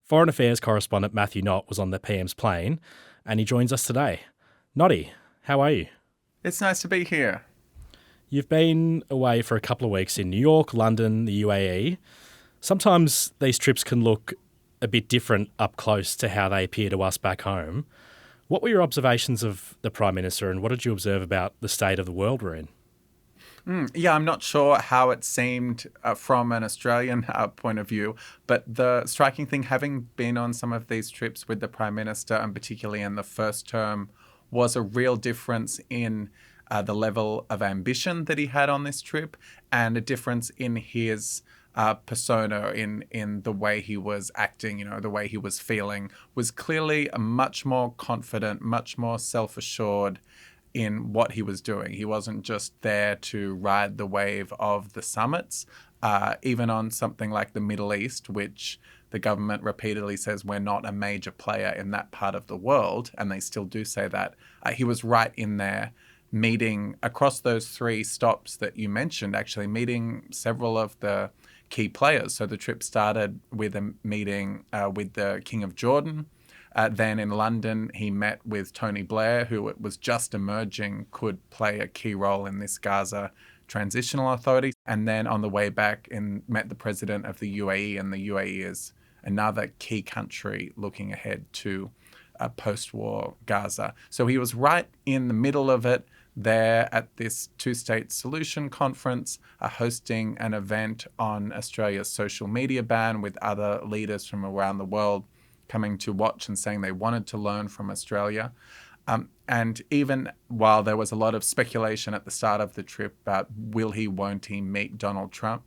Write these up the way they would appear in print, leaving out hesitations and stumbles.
Foreign Affairs correspondent Matthew Knott was on the PM's plane, and he joins us today. Knotty, how are you? It's nice to be here. You've been away for a couple of weeks in New York, London, the UAE. Sometimes these trips can look a bit different up close to how they appear to us back home. What were your observations of the Prime Minister, and what did you observe about the state of the world we're in? I'm not sure how it seemed from an Australian point of view, but the striking thing, having been on some of these trips with the Prime Minister, and particularly in the first term, was a real difference in the level of ambition that he had on this trip, and a difference in his persona, in the way he was acting, the way he was feeling, was clearly a much more confident, much more self-assured in what he was doing. He wasn't just there to ride the wave of the summits, even on something like the Middle East, which the government repeatedly says we're not a major player in that part of the world, and they still do say that. He was right in there, meeting across those three stops that you mentioned, actually meeting several of the key players. So the trip started with a meeting with the King of Jordan. Then in London, he met with Tony Blair, who was just emerging, could play a key role in this Gaza Transitional Authority. And then on the way back, met the president of the UAE, and the UAE is another key country looking ahead to post-war Gaza. So he was right in the middle of it there at this two-state solution conference, hosting an event on Australia's social media ban with other leaders from around the world coming to watch and saying they wanted to learn from Australia. And even while there was a lot of speculation at the start of the trip about will he, won't he meet Donald Trump,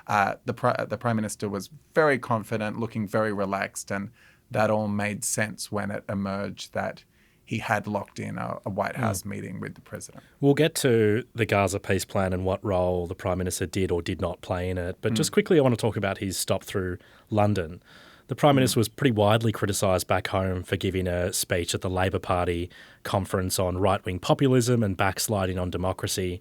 the Prime Minister was very confident, looking very relaxed, and that all made sense when it emerged that he had locked in a White House meeting with the president. We'll get to the Gaza peace plan and what role the Prime Minister did or did not play in it, but just quickly I want to talk about his stop through London. The Prime Minister was pretty widely criticised back home for giving a speech at the Labor Party conference on right-wing populism and backsliding on democracy.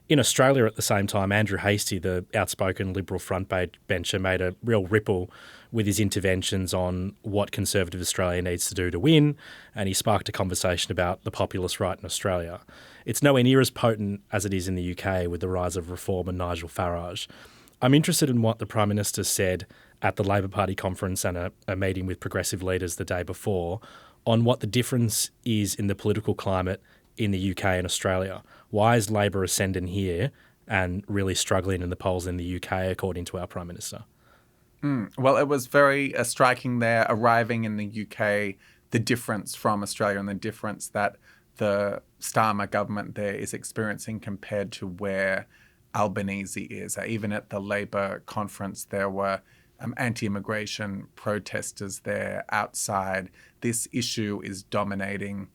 In Australia at the same time, Andrew Hastie, the outspoken Liberal frontbencher, made a real ripple with his interventions on what Conservative Australia needs to do to win, and he sparked a conversation about the populist right in Australia. It's nowhere near as potent as it is in the UK with the rise of Reform and Nigel Farage. I'm interested in what the Prime Minister said at the Labor Party conference and a meeting with progressive leaders the day before on what the difference is in the political climate in the UK and Australia. Why is Labor ascendant here and really struggling in the polls in the UK, according to our Prime Minister? Well, it was very striking there, arriving in the UK, the difference from Australia and the difference that the Starmer government there is experiencing compared to where Albanese is. Even at the Labor conference, there were anti-immigration protesters there outside. This issue is dominating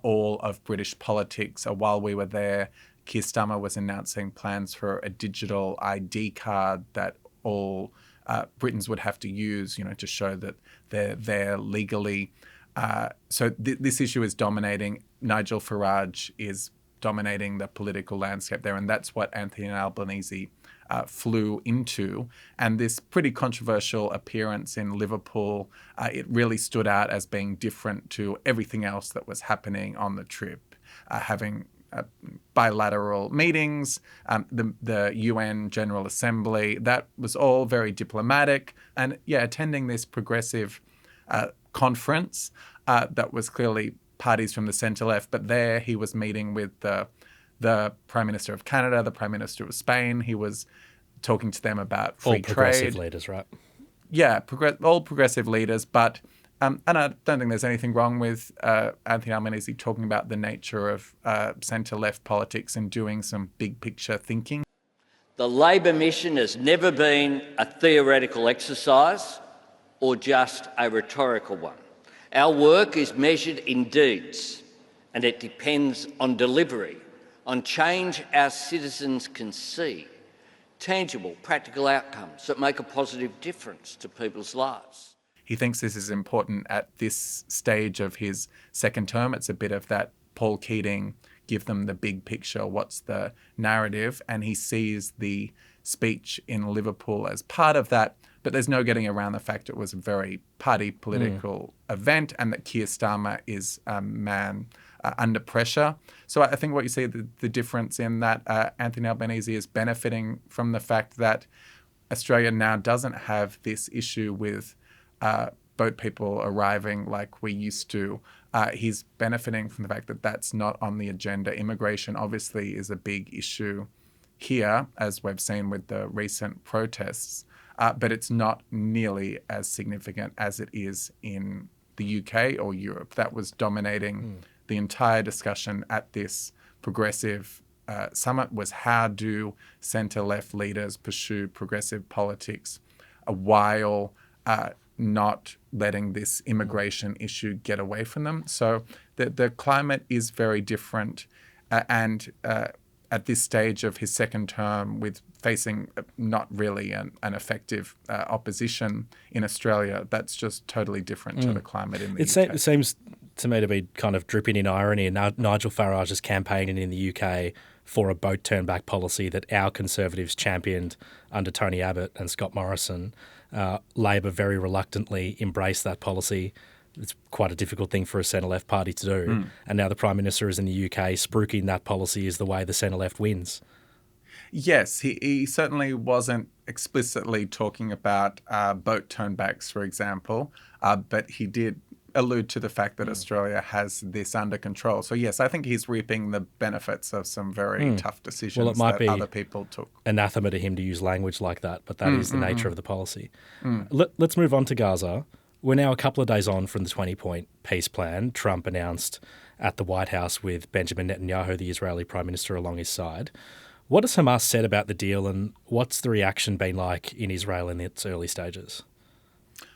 all of British politics. While we were there, Keir Starmer was announcing plans for a digital ID card that all Britons would have to use, to show that they're there legally. So this issue is dominating. Nigel Farage is dominating the political landscape there, and that's what Anthony Albanese flew into. And this pretty controversial appearance in Liverpool, it really stood out as being different to everything else that was happening on the trip, having bilateral meetings, the UN General Assembly, that was all very diplomatic. And attending this progressive conference that was clearly parties from the centre-left, but there he was meeting with the Prime Minister of Canada, the Prime Minister of Spain. He was talking to them about free trade. All progressive leaders, right? Yeah, all progressive leaders. But and I don't think there's anything wrong with Anthony Albanese talking about the nature of centre-left politics and doing some big-picture thinking. The Labor mission has never been a theoretical exercise or just a rhetorical one. Our work is measured in deeds, and it depends on delivery, on change our citizens can see, tangible, practical outcomes that make a positive difference to people's lives. He thinks this is important at this stage of his second term. It's a bit of that Paul Keating, give them the big picture, what's the narrative, and he sees the speech in Liverpool as part of that. But there's no getting around the fact it was a very party political event, and that Keir Starmer is a man under pressure. So I think what you see, the difference in that Anthony Albanese is benefiting from the fact that Australia now doesn't have this issue with boat people arriving like we used to. He's benefiting from the fact that that's not on the agenda. Immigration obviously is a big issue here, as we've seen with the recent protests, but it's not nearly as significant as it is in the UK or Europe. That was dominating the entire discussion at this progressive summit, was how do centre-left leaders pursue progressive politics while not letting this immigration issue get away from them. So the climate is very different, and at this stage of his second term, with facing not really an effective opposition in Australia, that's just totally different to the climate in the UK. It seems to me to be kind of dripping in irony. And Nigel Farage is campaigning in the UK for a boat turn back policy that our Conservatives championed under Tony Abbott and Scott Morrison. Labor very reluctantly embraced that policy. It's quite a difficult thing for a centre-left party to do. And now the Prime Minister is in the UK. Spruiking that policy is the way the centre-left wins. Yes, he certainly wasn't explicitly talking about boat turnbacks, for example, but he did allude to the fact that Australia has this under control. So yes, I think he's reaping the benefits of some very tough decisions that other people took. Anathema to him to use language like that, but that is the nature of the policy. Let's move on to Gaza. We're now a couple of days on from the 20-point peace plan Trump announced at the White House with Benjamin Netanyahu, the Israeli Prime Minister, along his side. What has Hamas said about the deal, and what's the reaction been like in Israel in its early stages?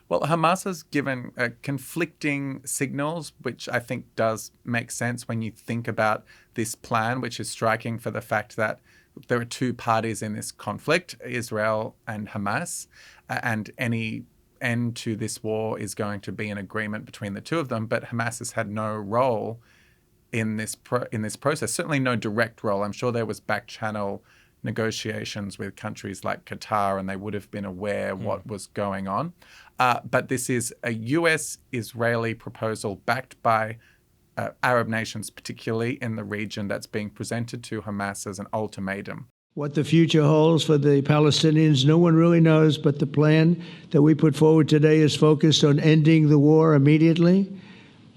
Well, Hamas has given conflicting signals, which I think does make sense when you think about this plan, which is striking for the fact that there are two parties in this conflict, Israel and Hamas, and any end to this war is going to be an agreement between the two of them. But Hamas has had no role in this process, certainly no direct role. I'm sure there was back-channel negotiations with countries like Qatar, and they would have been aware what was going on. But this is a US-Israeli proposal backed by Arab nations, particularly in the region, that's being presented to Hamas as an ultimatum. What the future holds for the Palestinians, no one really knows, but the plan that we put forward today is focused on ending the war immediately,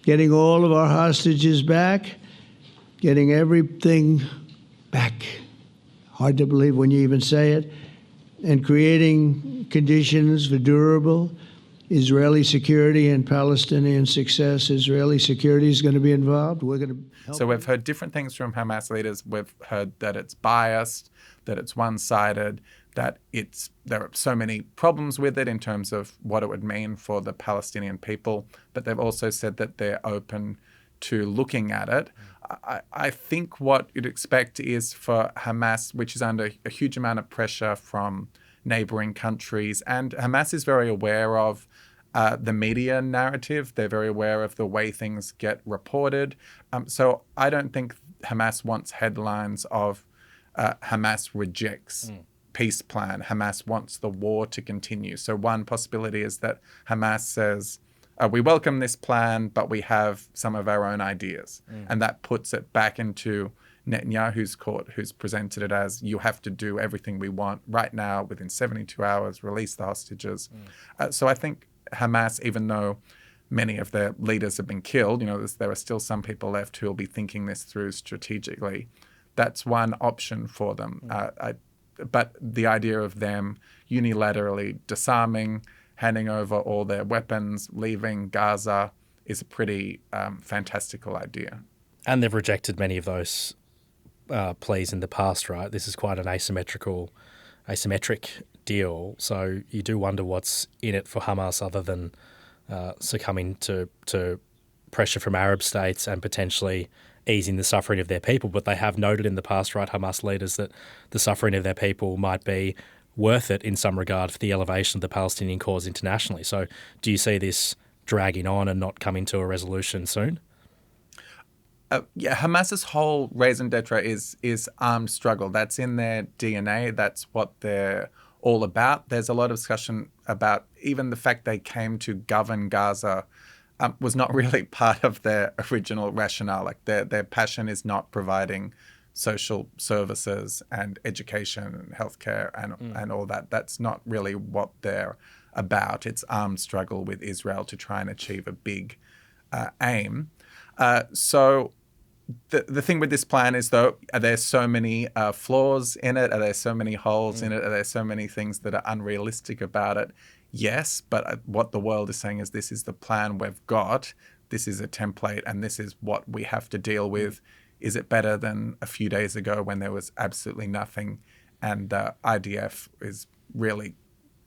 getting all of our hostages back, getting everything back. Hard to believe when you even say it, and creating conditions for durable Israeli security and Palestinian success. Israeli security is going to be involved. We're going to help. So we've heard different things from Hamas leaders. We've heard that it's biased, that it's one-sided, that there are so many problems with it in terms of what it would mean for the Palestinian people. But they've also said that they're open to looking at it. I think what you'd expect is for Hamas, which is under a huge amount of pressure from neighboring countries, and Hamas is very aware of the media narrative. They're very aware of the way things get reported. So I don't think Hamas wants headlines of Hamas rejects peace plan. Hamas wants the war to continue. So one possibility is that Hamas says, we welcome this plan, but we have some of our own ideas. And that puts it back into Netanyahu's court, who's presented it as, you have to do everything we want right now within 72 hours, release the hostages. So I think Hamas, even though many of their leaders have been killed, there are still some people left who will be thinking this through strategically. That's one option for them. But the idea of them unilaterally disarming, handing over all their weapons, leaving Gaza is a pretty fantastical idea. And they've rejected many of those pleas in the past, right? This is quite an asymmetric deal. So you do wonder what's in it for Hamas other than succumbing to pressure from Arab states and potentially easing the suffering of their people. But they have noted in the past, right, Hamas leaders, that the suffering of their people might be worth it in some regard for the elevation of the Palestinian cause internationally. So do you see this dragging on and not coming to a resolution soon? Hamas's whole raison d'etre is armed struggle. That's in their DNA. That's what they're all about. There's a lot of discussion about even the fact they came to govern Gaza was not really part of their original rationale. Like their passion is not providing social services and education and healthcare and all that. That's not really what they're about. It's armed struggle with Israel to try and achieve a big aim. So the thing with this plan is, though, are there so many flaws in it? Are there so many holes in it? Are there so many things that are unrealistic about it? Yes, but what the world is saying is this is the plan we've got. This is a template, and this is what we have to deal with. Is it better than a few days ago when there was absolutely nothing, and the IDF is really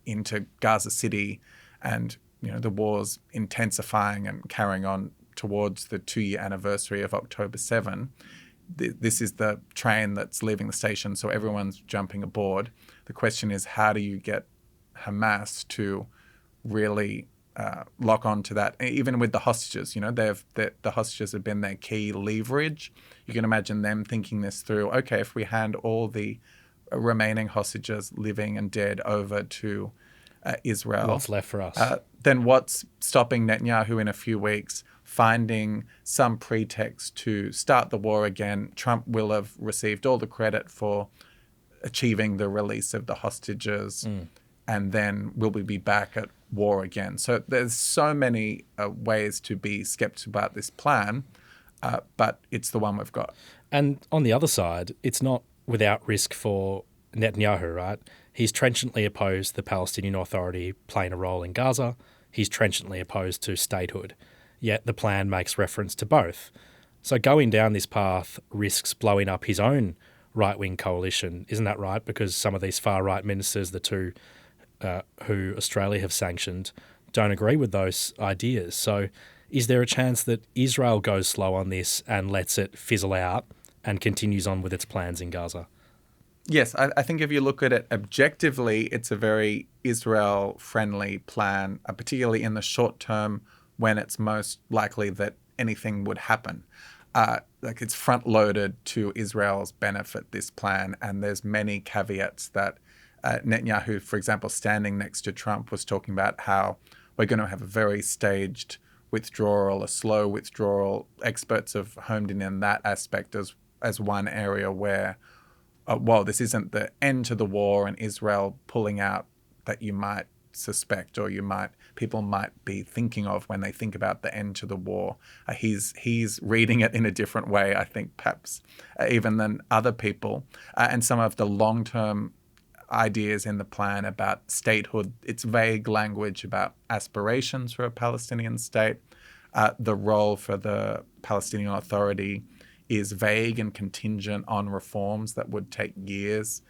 into Gaza City, and the war's intensifying and carrying on towards the 2-year anniversary of October 7. This is the train that's leaving the station, so everyone's jumping aboard. The question is, how do you get Hamas to really lock on to that? Even with the hostages, the hostages have been their key leverage. You can imagine them thinking this through. Okay, if we hand all the remaining hostages, living and dead, over to Israel, what's left for us? Then what's stopping Netanyahu in a few weeks finding some pretext to start the war again? Trump will have received all the credit for achieving the release of the hostages, and then will we be back at war again? So there's so many ways to be skeptical about this plan, but it's the one we've got. And on the other side, it's not without risk for Netanyahu, right? He's trenchantly opposed the Palestinian Authority playing a role in Gaza. He's trenchantly opposed to statehood. Yet the plan makes reference to both. So going down this path risks blowing up his own right-wing coalition. Isn't that right? Because some of these far-right ministers, the two who Australia have sanctioned, don't agree with those ideas. So is there a chance that Israel goes slow on this and lets it fizzle out and continues on with its plans in Gaza? Yes, I think if you look at it objectively, it's a very Israel-friendly plan, particularly in the short term when it's most likely that anything would happen. It's front-loaded to Israel's benefit, this plan, and there's many caveats that Netanyahu, for example, standing next to Trump, was talking about how we're going to have a very staged withdrawal, a slow withdrawal. Experts have homed in on that aspect as one area where, this isn't the end to the war and Israel pulling out that you might suspect or people might be thinking of when they think about the end to the war. He's reading it in a different way, I think, perhaps even than other people. And some of the long-term ideas in the plan about statehood, it's vague language about aspirations for a Palestinian state. The role for the Palestinian Authority is vague and contingent on reforms that would take years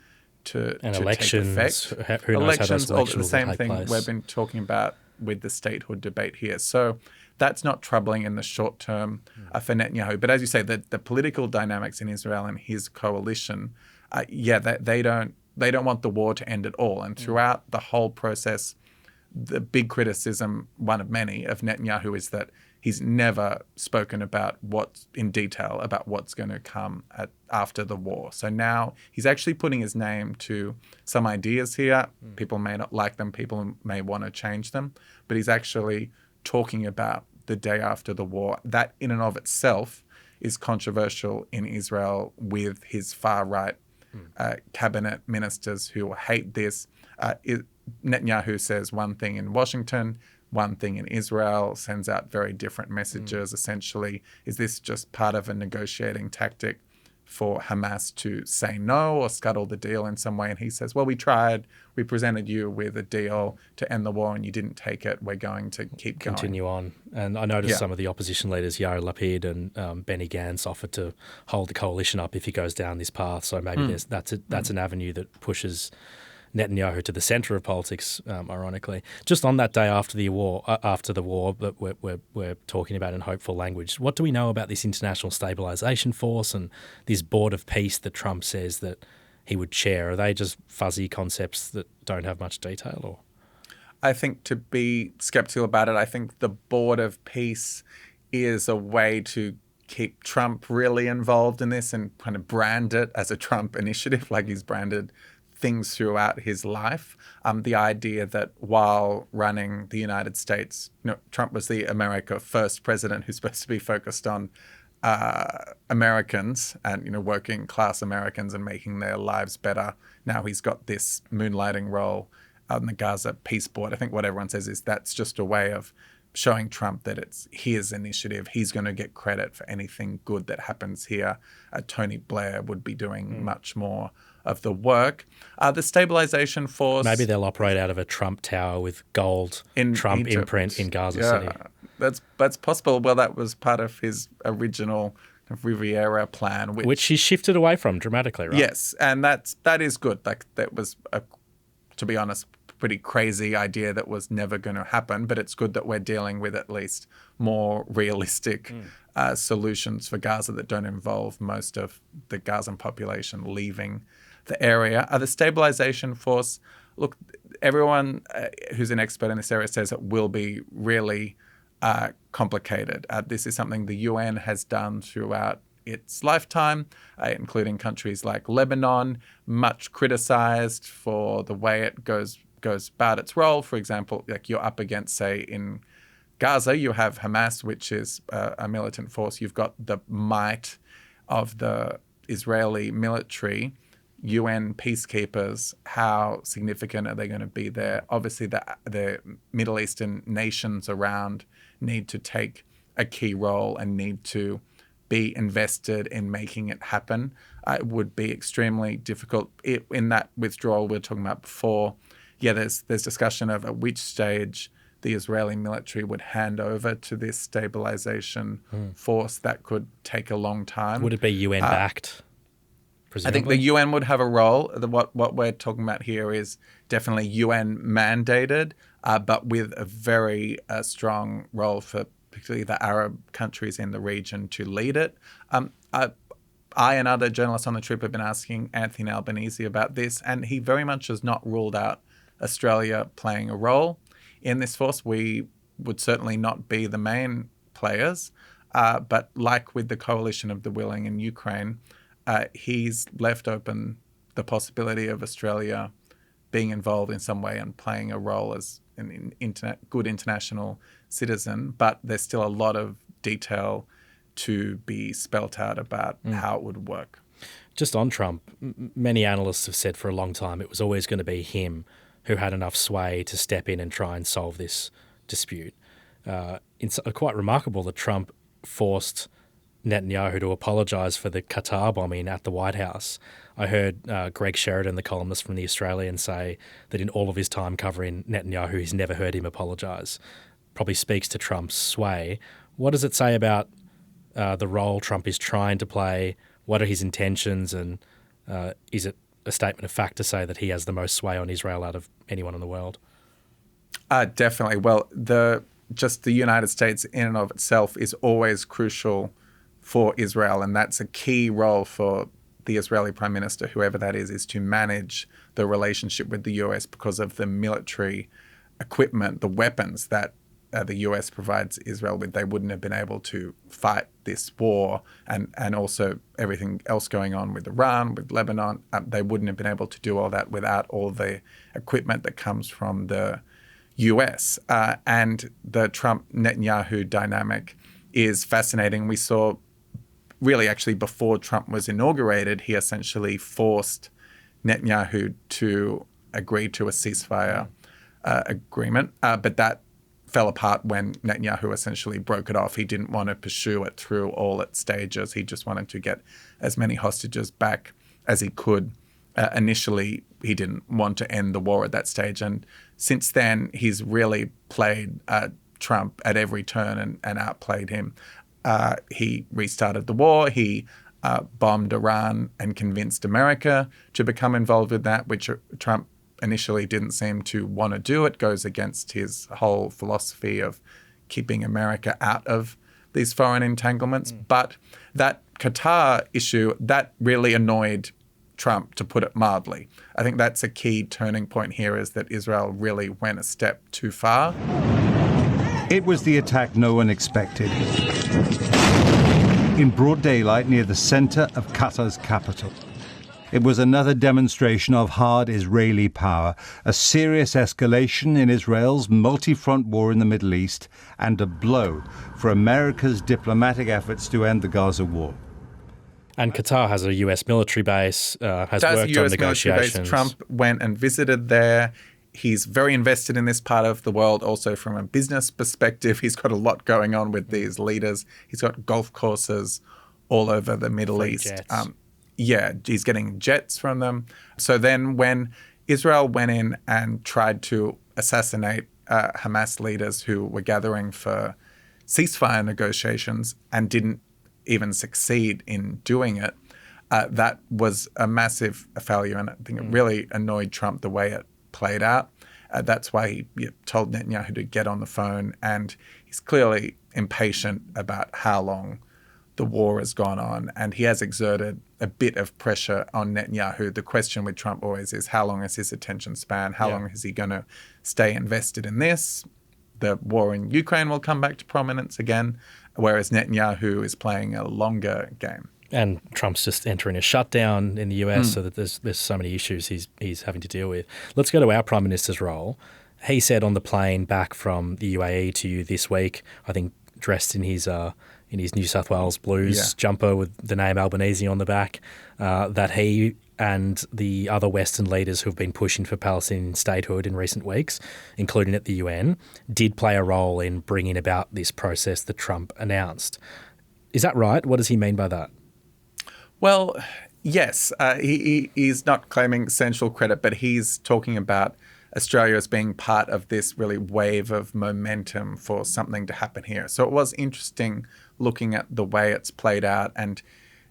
to elections, take effect. Who knows how those elections the same will take thing place. We've been talking about with the statehood debate here. So that's not troubling in the short term for Netanyahu. But as you say, the political dynamics in Israel and his coalition, they don't want the war to end at all. And throughout the whole process, the big criticism, one of many, of Netanyahu is that he's never spoken about what's going to come after the war. So now he's actually putting his name to some ideas here. People may not like them. People may want to change them. But he's actually talking about the day after the war. That in and of itself is controversial in Israel with his far-right cabinet ministers who hate this. Netanyahu says one thing in Washington, one thing in Israel, sends out very different messages. Essentially, is this just part of a negotiating tactic for Hamas to say no or scuttle the deal in some way? And he says, well, we tried. We presented you with a deal to end the war and you didn't take it. We're going to continue on. And I noticed some of the opposition leaders, Yair Lapid and Benny Gantz, offered to hold the coalition up if he goes down this path. So maybe that's an avenue that pushes Netanyahu to the centre of politics, ironically. Just on that day after the war that we're talking about in hopeful language, what do we know about this international stabilisation force and this board of peace that Trump says that he would chair? Are they just fuzzy concepts that don't have much detail? Or I think to be sceptical about it, I think the board of peace is a way to keep Trump really involved in this and kind of brand it as a Trump initiative, like he's branded things throughout his life. The idea that while running the United States, Trump was the America First president who's supposed to be focused on Americans and, working class Americans and making their lives better. Now he's got this moonlighting role on the Gaza peace board. I think what everyone says is that's just a way of showing Trump that it's his initiative. He's going to get credit for anything good that happens here. Tony Blair would be doing much more of the work. The stabilisation force... Maybe they'll operate out of a Trump tower with gold Trump Egypt. imprint in Gaza City. That's possible. Well, that was part of his original Riviera plan. Which he shifted away from dramatically, right? Yes, and that is good. Like, that was, to be honest, pretty crazy idea that was never going to happen, but it's good that we're dealing with at least more realistic solutions for Gaza that don't involve most of the Gazan population leaving the area. The stabilisation force, look, everyone who's an expert in this area says it will be really complicated. This is something the UN has done throughout its lifetime, including countries like Lebanon, much criticised for the way it goes about its role. For example, like you're up against, say, in Gaza, you have Hamas, which is a militant force. You've got the might of the Israeli military, UN peacekeepers. How significant are they going to be there? Obviously, the Middle Eastern nations around need to take a key role and need to be invested in making it happen. It would be extremely difficult. In that withdrawal we were talking about before, there's discussion of at which stage the Israeli military would hand over to this stabilization force. That could take a long time. Would it be UN-backed, presumably? I think the UN would have a role. What we're talking about here is definitely UN-mandated, but with a very strong role for particularly the Arab countries in the region to lead it. I and other journalists on the trip have been asking Anthony Albanese about this, and he very much has not ruled out Australia playing a role in this force. We would certainly not be the main players, but like with the Coalition of the Willing in Ukraine, he's left open the possibility of Australia being involved in some way and playing a role as an good international citizen, but there's still a lot of detail to be spelt out about how it would work. Just on Trump, many analysts have said for a long time it was always going to be him who had enough sway to step in and try and solve this dispute. It's quite remarkable that Trump forced Netanyahu to apologise for the Qatar bombing at the White House. I heard Greg Sheridan, the columnist from The Australian, say that in all of his time covering Netanyahu, he's never heard him apologise. Probably speaks to Trump's sway. What does it say about the role Trump is trying to play? What are his intentions? And is it a statement of fact to say that he has the most sway on Israel out of anyone in the world? Definitely. Well, the United States in and of itself is always crucial for Israel, and that's a key role for the Israeli Prime Minister, whoever that is to manage the relationship with the US because of the military equipment, the weapons that the US provides Israel with. They wouldn't have been able to fight this war, and also everything else going on with Iran, with Lebanon. They wouldn't have been able to do all that without all the equipment that comes from the US. And the Trump-Netanyahu dynamic is fascinating. We saw really actually before Trump was inaugurated, he essentially forced Netanyahu to agree to a ceasefire agreement, but that fell apart when Netanyahu essentially broke it off. He didn't want to pursue it through all its stages. He just wanted to get as many hostages back as he could. Initially, he didn't want to end the war at that stage. And since then, he's really played Trump at every turn and outplayed him. He restarted the war. He bombed Iran and convinced America to become involved with that, which Trump initially didn't seem to want to do. It goes against his whole philosophy of keeping America out of these foreign entanglements. But that Qatar issue, that really annoyed Trump, to put it mildly. I think that's a key turning point here, is that Israel really went a step too far. It was the attack no one expected. In broad daylight near the center of Qatar's capital. It was another demonstration of hard Israeli power, a serious escalation in Israel's multi-front war in the Middle East, and a blow for America's diplomatic efforts to end the Gaza war. And Qatar has a US military base, has Does worked US on negotiations. military base. Trump went and visited there. He's very invested in this part of the world, also from a business perspective. He's got a lot going on with these leaders. He's got golf courses all over the Middle East. Jets. He's getting jets from them. So then when Israel went in and tried to assassinate Hamas leaders who were gathering for ceasefire negotiations and didn't even succeed in doing it, that was a massive failure. And I think it really annoyed Trump the way it played out. That's why he told Netanyahu to get on the phone. And he's clearly impatient about how long the war has gone on. And he has exerted a bit of pressure on Netanyahu. The question with Trump always is, how long is his attention span? How long is he going to stay invested in this? The war in Ukraine will come back to prominence again, whereas Netanyahu is playing a longer game. And Trump's just entering a shutdown in the US, so that there's so many issues he's having to deal with. Let's go to our Prime Minister's role. He said on the plane back from the UAE to you this week, I think dressed in his New South Wales Blues jumper with the name Albanese on the back, that he and the other Western leaders who have been pushing for Palestinian statehood in recent weeks, including at the UN, did play a role in bringing about this process that Trump announced. Is that right? What does he mean by that? Well, yes. He's not claiming central credit, but he's talking about Australia as being part of this really wave of momentum for something to happen here. So it was interesting looking at the way it's played out, and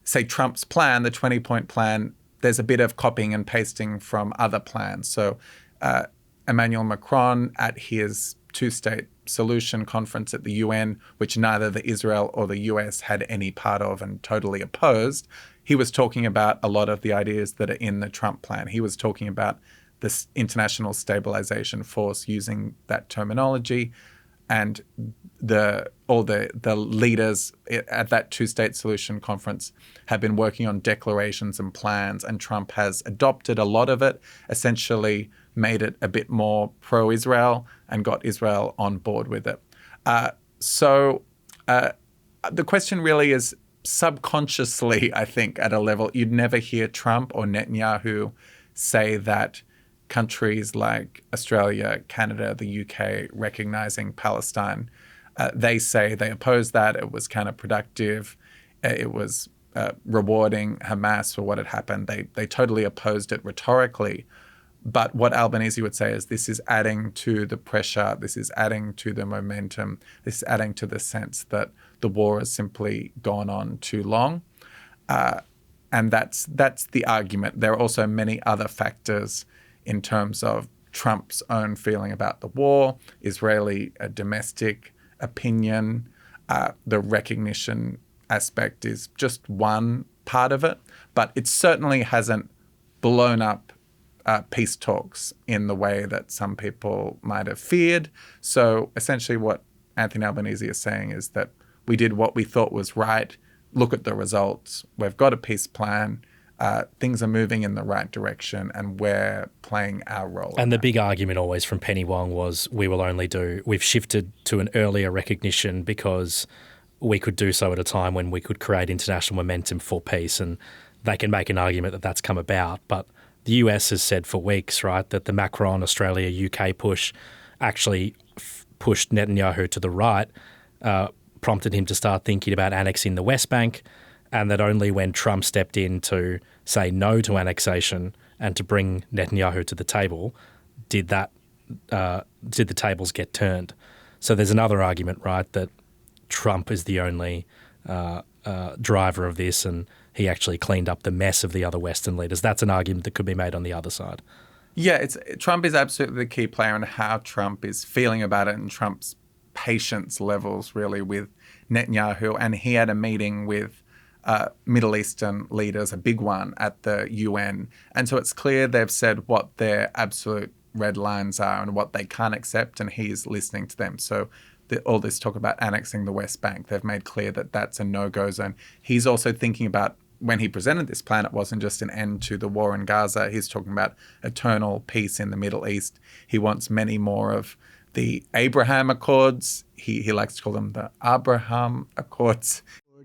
say Trump's plan, the 20-point plan, there's a bit of copying and pasting from other plans. So Emmanuel Macron at his two-state solution conference at the UN, which neither the Israel or the US had any part of and totally opposed, he was talking about a lot of the ideas that are in the Trump plan. He was talking about this international stabilisation force, using that terminology, and all the leaders at that two-state solution conference have been working on declarations and plans, and Trump has adopted a lot of it, essentially made it a bit more pro-Israel and got Israel on board with it. So the question really is, subconsciously, I think, at a level, you'd never hear Trump or Netanyahu say that countries like Australia, Canada, the UK recognizing Palestine, they say they oppose that. It was counterproductive. It was rewarding Hamas for what had happened. They totally opposed it rhetorically. But what Albanese would say is this is adding to the pressure, this is adding to the momentum, this is adding to the sense that the war has simply gone on too long. And that's the argument. There are also many other factors in terms of Trump's own feeling about the war, Israeli domestic opinion. The recognition aspect is just one part of it, but it certainly hasn't blown up peace talks in the way that some people might have feared. So essentially what Anthony Albanese is saying is that we did what we thought was right. Look at the results. We've got a peace plan. Things are moving in the right direction, and we're playing our role. And the big argument always from Penny Wong was we've shifted to an earlier recognition because we could do so at a time when we could create international momentum for peace. And they can make an argument that that's come about, but the US has said for weeks, right, that the Macron, Australia, UK push actually pushed Netanyahu to the right, prompted him to start thinking about annexing the West Bank, and that only when Trump stepped in to say no to annexation and to bring Netanyahu to the table did the tables get turned. So there's another argument, right, that Trump is the only driver of this, and he actually cleaned up the mess of the other Western leaders. That's an argument that could be made on the other side. Yeah, Trump is absolutely the key player in how Trump is feeling about it, and Trump's patience levels really with Netanyahu. And he had a meeting with Middle Eastern leaders, a big one at the UN. And so it's clear they've said what their absolute red lines are and what they can't accept, and he's listening to them. So all this talk about annexing the West Bank, they've made clear that that's a no-go zone. He's also thinking about when he presented this plan, it wasn't just an end to the war in Gaza. He's talking about eternal peace in the Middle East. He wants many more of the Abraham Accords. He likes to call them the Abraham Accords.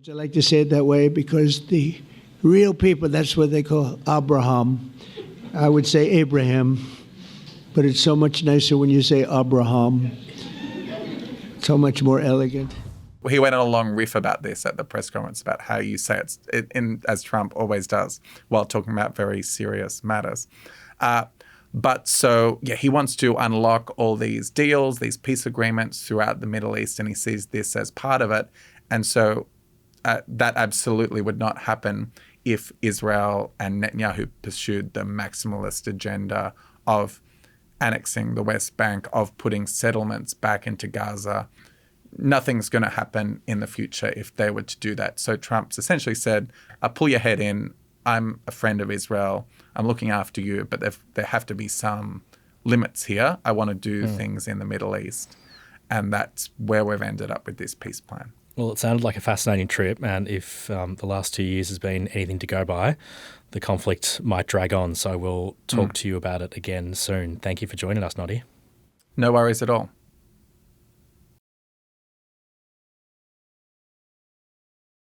I like to say it that way because the real people, that's what they call Abraham. I would say Abraham, but it's so much nicer when you say Abraham. So much more elegant. He went on a long riff about this at the press conference about how you say it as Trump always does, while talking about very serious matters. But he wants to unlock all these deals, these peace agreements throughout the Middle East, and he sees this as part of it. And so that absolutely would not happen if Israel and Netanyahu pursued the maximalist agenda of annexing the West Bank, of putting settlements back into Gaza. Nothing's going to happen in the future if they were to do that. So Trump's essentially said, pull your head in. I'm a friend of Israel. I'm looking after you, but there have to be some limits here. I want to do things in the Middle East. And that's where we've ended up with this peace plan. Well, it sounded like a fascinating trip, and if the last 2 years has been anything to go by, the conflict might drag on. So we'll talk to you about it again soon. Thank you for joining us, Noddy. No worries at all.